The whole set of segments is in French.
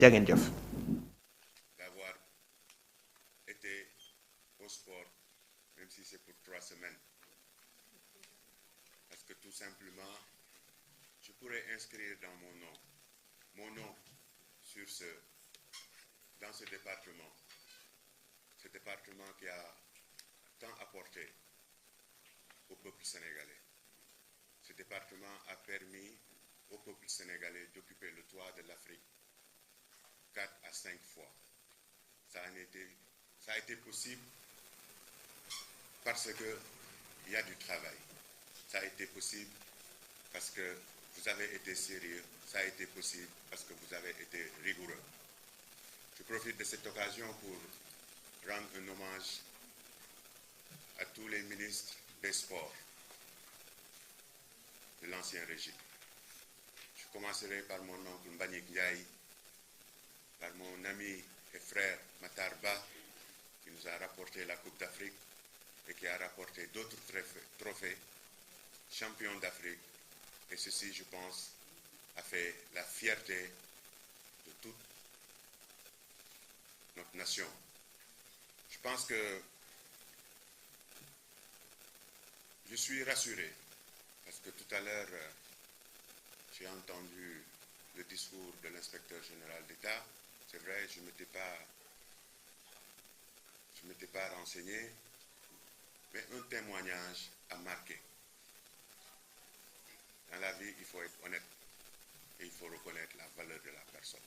jaa ngeen jëf. D'avoir été au sport, même si c'est pour 3 semaines. Parce que tout simplement, je pourrais inscrire dans mon nom dans ce département qui a tant apporté au peuple sénégalais. Ce département a permis au peuple sénégalais d'occuper le toit de l'Afrique 4 à 5 fois. Ça a été possible parce qu'il y a du travail. Ça a été possible parce que vous avez été sérieux. Ça a été possible parce que vous avez été rigoureux. Je profite de cette occasion pour rendre un hommage à tous les ministres des sports de l'ancien régime. Je commencerai par mon oncle Mbagnick Ndiaye, par mon ami et frère Matar Ba, qui nous a rapporté la Coupe d'Afrique et qui a rapporté d'autres trophées, champion d'Afrique. Et ceci, je pense, a fait la fierté de toute notre nation. Je pense que je suis rassuré parce que tout à l'heure, j'ai entendu le discours de l'inspecteur général d'État. C'est vrai, je ne m'étais pas renseigné, mais un témoignage a marqué. Dans la vie, il faut être honnête et il faut reconnaître la valeur de la personne.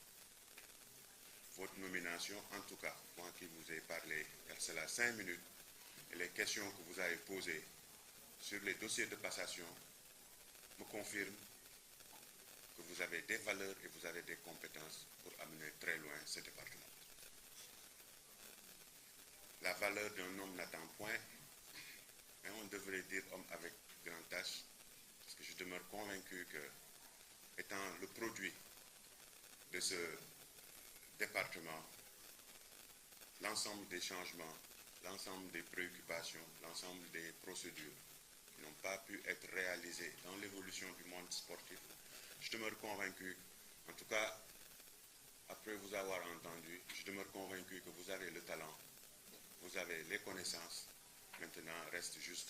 Votre nomination, en tout cas, moi qui vous ai parlé, car c'est là 5 minutes, et les questions que vous avez posées sur les dossiers de passation me confirment que vous avez des valeurs et vous avez des compétences pour amener très loin ce département. La valeur d'un homme n'attend point, mais on devrait dire homme avec grand H, parce que je demeure convaincu que, étant le produit de ce département, l'ensemble des changements, l'ensemble des préoccupations, l'ensemble des procédures qui n'ont pas pu être réalisées dans l'évolution du monde sportif, je demeure convaincu, en tout cas, après vous avoir entendu, je demeure convaincu que vous avez le talent, vous avez les connaissances, maintenant reste juste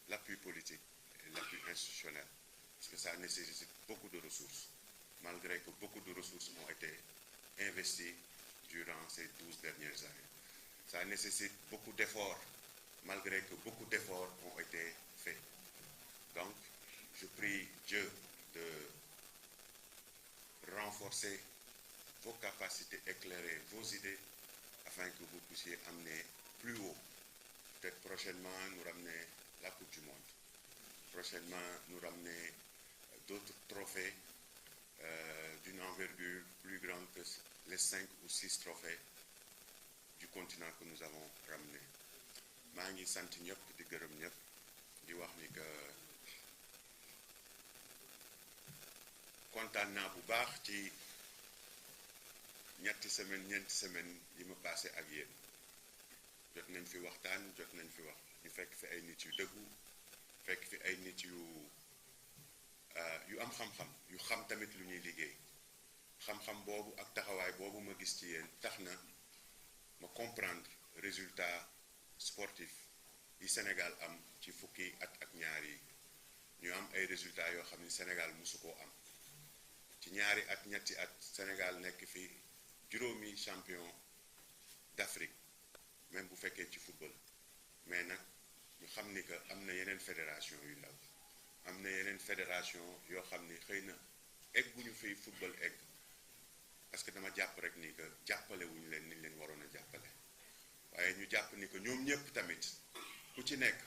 l'appui politique et l'appui institutionnel, parce que ça nécessite beaucoup de ressources, malgré que beaucoup de ressources ont été investies durant ces 12 dernières années. Ça nécessite beaucoup d'efforts, malgré que beaucoup d'efforts ont été faits. Donc, je prie Dieu de renforcer vos capacités, éclairer vos idées, afin que vous puissiez amener plus haut. Peut-être prochainement, nous ramener la Coupe du Monde. Prochainement, nous ramener d'autres trophées d'une envergure plus grande que les 5 ou 6 trophées du continent que nous avons ramené. maa ngi sant ñëpp di gërëm ñëpp di wax ni que kontaan naa bu baax ci ñeenti semaine yi ma passé ak yéen jot nañ fi waxtaan jot nañ fi wax ñu fekk fi ay nit yu dëggu fekk fi ay nit yu am xam-xam yu xam tamit lu ñuy liggéey xam-xam boobu ak taxawaay boobu ma gis ci yéen tax na ma comprendre résultat sportif yi Sénégal am ci fukki at ak ñaar yi ñu am ay résultats yoo xam ni Sénégal mosu koo am ci ñaari at ñetti at Sénégal nekk fi juróomi champion d'Afrique même bu fekkee ci football mais nag ñu xam ni que am na yeneen fédération yu ndaw am na yeneen fédération yoo xam ni xëy na egguñu fi football egg parce que dama jàpp rek ni que jàppale wuñu leen ni leen waroon a jàppale waaye ñu jàpp ni que ñoom ñëpp tamit ku ci nekk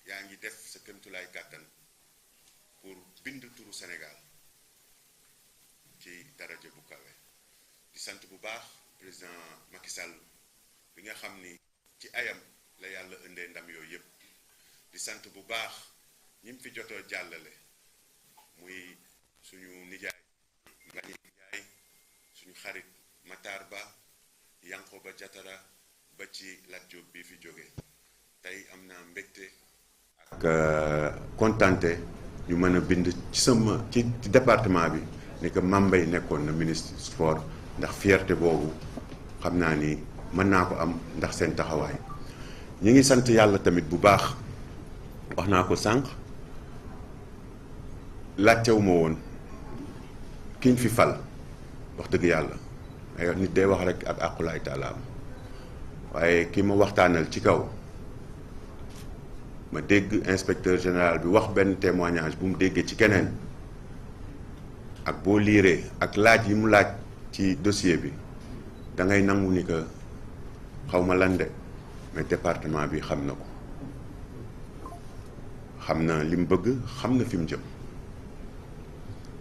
yaa ngi def sa këmtulaay kàttan pour bind turu Sénégal ci daraja bu kawe di sant bu baax président Macky Sall bi nga xam ni ci ayam la yàlla indee ndam yooyu yëpp di sant bu baax ñi mu fi jotoo jàllale muy suñu nijaay Mbagnick Ndiaye suñu xarit Matar Ba Yankoba Diatara ba ci Lat Diop bi fi jóge tey am naa mbégte ak kontante ñu mën a bind ci département bi ni que Mame Mbaye nekkoon na ministre sport ndax fierté boobu xam naa ni mën naa ko am ndax seen taxawaay. ñi ngi sant yàlla tamit bu baax wax naa ko sànq laajtewu ma woon kiñ fi fal wax dëgg yàlla ay nit day wax rek ak àqulaay taalaam waaye ki ma waxtaanal ci kaw ma dégg inspecteur général bi wax benn témoignage bu mu déggee ci keneen ak boo liiree ak laaj yi mu laaj ci dossier bi da ngay nangu ni que xaw ma lan de mais département bi xam na ko xam na li mu bëgg xam na fi mu jëm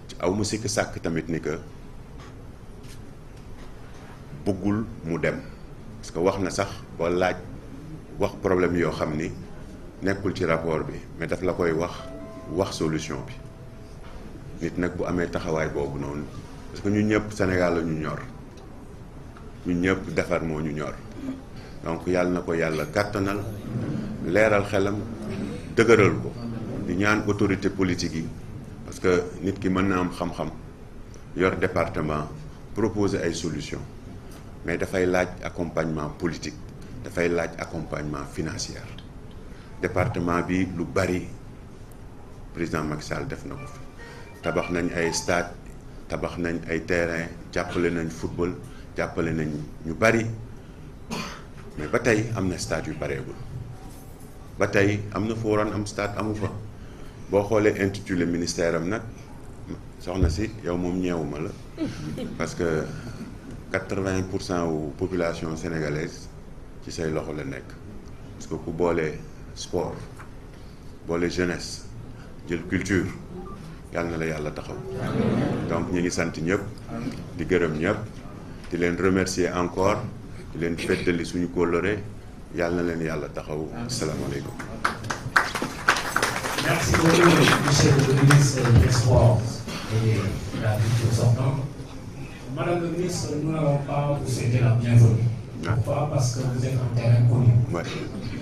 ci aw ma sikk sàkk tamit ni que bëggul mu dem parce que wax na sax ba laaj wax problème yoo xam ni nekkul ci rapport bi mais daf la koy wax solution bi nit nag bu amee taxawaay boobu noonu parce que ñun ñëpp Sénégal la ñu ñor ñun ñëpp defar moo ñu ñor donc yàlla na ko yàlla kàttanal leeral xelam dëgëral ko di ñaan autorité politique yi parce que nit ki mën na am xam-xam yor département proposer ay solution mais dafay laaj accompagnement politique dafay laaj accompagnement financier département bi lu bari président Macky Sall def na ko fi tabax nañ ay stade tabax nañ ay terrain jàppale nañ football jàppale nañ ñu bari mais ba tey am na stade yu bareegul ba tey am na fa waroon am stade amu fa boo xoolee intitulé ministère am nag soxna si yow moom ñeewuma la parce que 80% wu population sénégalaise ci say loxo la nekk parce que ku boolee sport boole jeunesse jël culture yàlla na la yàlla taxaw donc ñu ngi sant ñëpp di gërëm ñëpp di leen remercier encore di leen feddali suñu kóllëre yàlla na leen yàlla taxaw asalaamaaleykum. Merci beaucoup, monsieur le ministre des Sports et de la culture sortante. Madame le ministre, nous n'avons pas vous souhaité la bienvenue. Pourquoi? Parce que vous êtes un terrain connu. Ouais.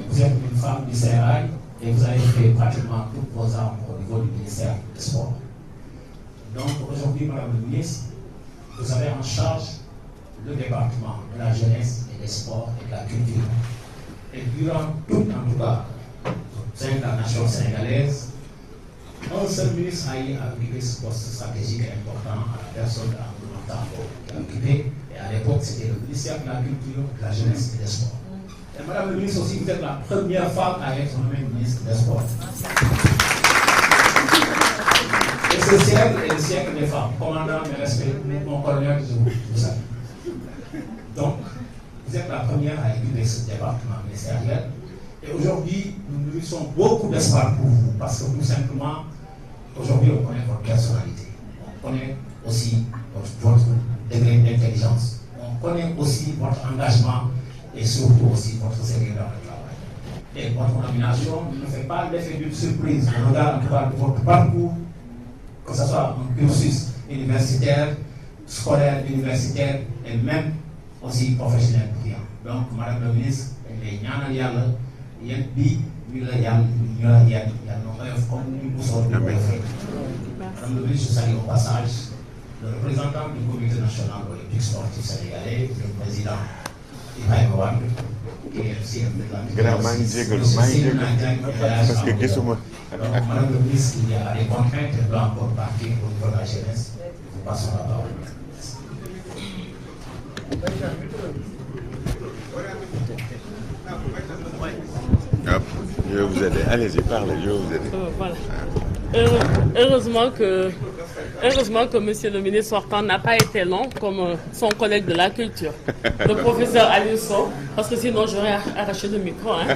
Vous êtes une femme du Sérail et vous avez fait pratiquement toutes vos armes au niveau du ministère des Sports. Donc aujourd'hui, Madame le ministre, vous avez en charge le département de la jeunesse et des sports et de la culture. Et durant toute, en tout cas, la nation sénégalaise, un seul ministre a eu à occuper ce poste stratégique et important à la personne d'Amadou Tambo qui a occupé. Et à l'époque, c'était le ministère de la culture, de la jeunesse et des sports. Et Madame le ministre aussi, vous êtes la première femme à être nommée ministre des sports. Et ce siècle est le siècle des femmes. Commandant, mes respects, mon colonel, je vous salue. Donc, vous êtes la première à occuper ce département ministériel. Et aujourd'hui, nous nourrissons beaucoup d'espoir pour vous, parce que tout simplement, aujourd'hui, on connaît votre personnalité. On connaît aussi votre degré d'intelligence. On connaît aussi votre engagement et surtout aussi votre sérieux dans le travail. Et votre nomination ne fait pas l'effet d'une surprise. On regarde en tout cas votre parcours, que ce soit un cursus universitaire, scolaire, universitaire et même aussi professionnel brillant. Donc, Madame la ministre, les ñaanal yàlla yéen bi ñu la yàlla ñu la yàlla na oyof comme ni ñu soog a oyofee. Madame la ministre, je salue au passage le représentant du comité national olympique sportif sénégalais, le président Ibrahima Wade, qui est aussi gannaaw maa ngi jégalu parce que gisuma. Donc, Madame la ministre, il y a des contraintes, elle doit encore partir au niveau de la jeunesse. Nous passons la parole. Je vais vous aider. Allez-y, parlez, je vais vous aider. Voilà. Heureusement que Monsieur le ministre sortant n'a pas été long comme son collègue de la culture, le professeur Aliou Sow, parce que sinon j'aurais arraché le micro. Hein.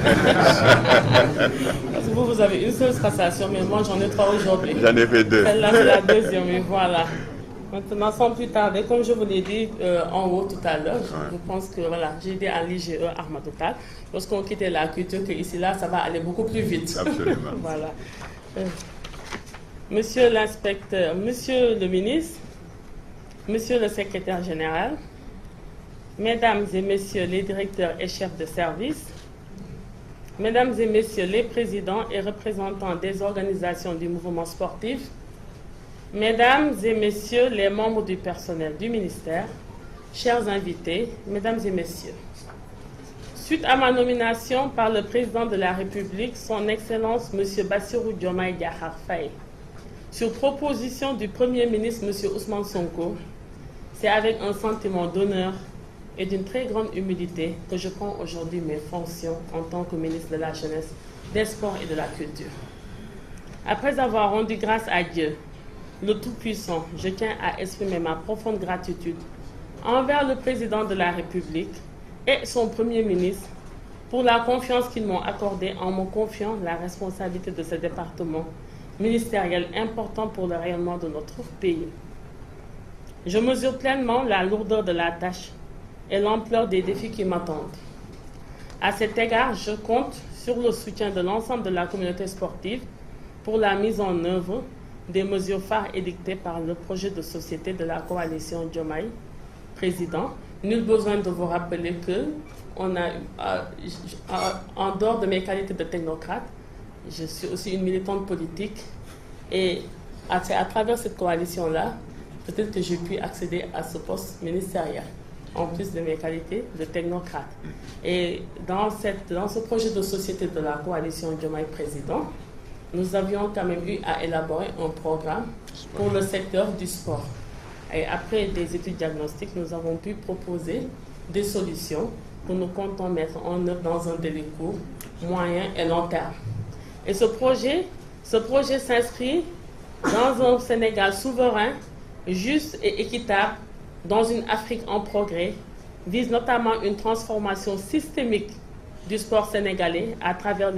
Parce que vous avez une seule passation, mais moi j'en ai 3 aujourd'hui. J'en ai fait 2. Celle-là c'est la deuxième, et voilà. Maintenant, sans plus tarder, comme je vous l'ai dit en haut tout à l'heure, je pense que voilà, j'ai dit à l'IGE Ahmadou Tall, lorsqu'on quittait la culture, que ici là, ça va aller beaucoup plus vite. Absolument. Voilà. Monsieur l'inspecteur, monsieur le ministre, monsieur le secrétaire général, mesdames et messieurs les directeurs et chefs de service, mesdames et messieurs les présidents et représentants des organisations du mouvement sportif, mesdames et messieurs les membres du personnel du ministère, chers invités, mesdames et messieurs. Suite à ma nomination par le président de la République, son Excellence M. Bassirou Diomaye Diakhar Faye, sur proposition du Premier ministre M. Ousmane Sonko, c'est avec un sentiment d'honneur et d'une très grande humilité que je prends aujourd'hui mes fonctions en tant que ministre de la Jeunesse, des Sports et de la Culture. Après avoir rendu grâce à Dieu, le Tout-Puissant, je tiens à exprimer ma profonde gratitude envers le président de la République et son Premier ministre pour la confiance qu'ils m'ont accordée en me confiant la responsabilité de ce département ministériel important pour le rayonnement de notre pays. Je mesure pleinement la lourdeur de la tâche et l'ampleur des défis qui m'attendent. À cet égard, je compte sur le soutien de l'ensemble de la communauté sportive pour la mise en œuvre des mesures phares édictées par le projet de société de la coalition Diomaye Président. Nul besoin de vous rappeler que en dehors de mes qualités de technocrate, je suis aussi une militante politique et c'est à travers cette coalition-là, peut-être que j'ai pu accéder à ce poste ministériel, en plus de mes qualités de technocrate. Et dans ce projet de société de la coalition Diomaye Président, nous avions quand même eu à élaborer un programme pour le secteur du sport. Et après des études diagnostiques, nous avons pu proposer des solutions que nous comptons mettre en œuvre dans un délai court, moyen et long terme. Et ce projet s'inscrit dans un Sénégal souverain, juste et équitable, dans une Afrique en progrès, vise notamment une transformation systémique du sport sénégalais à travers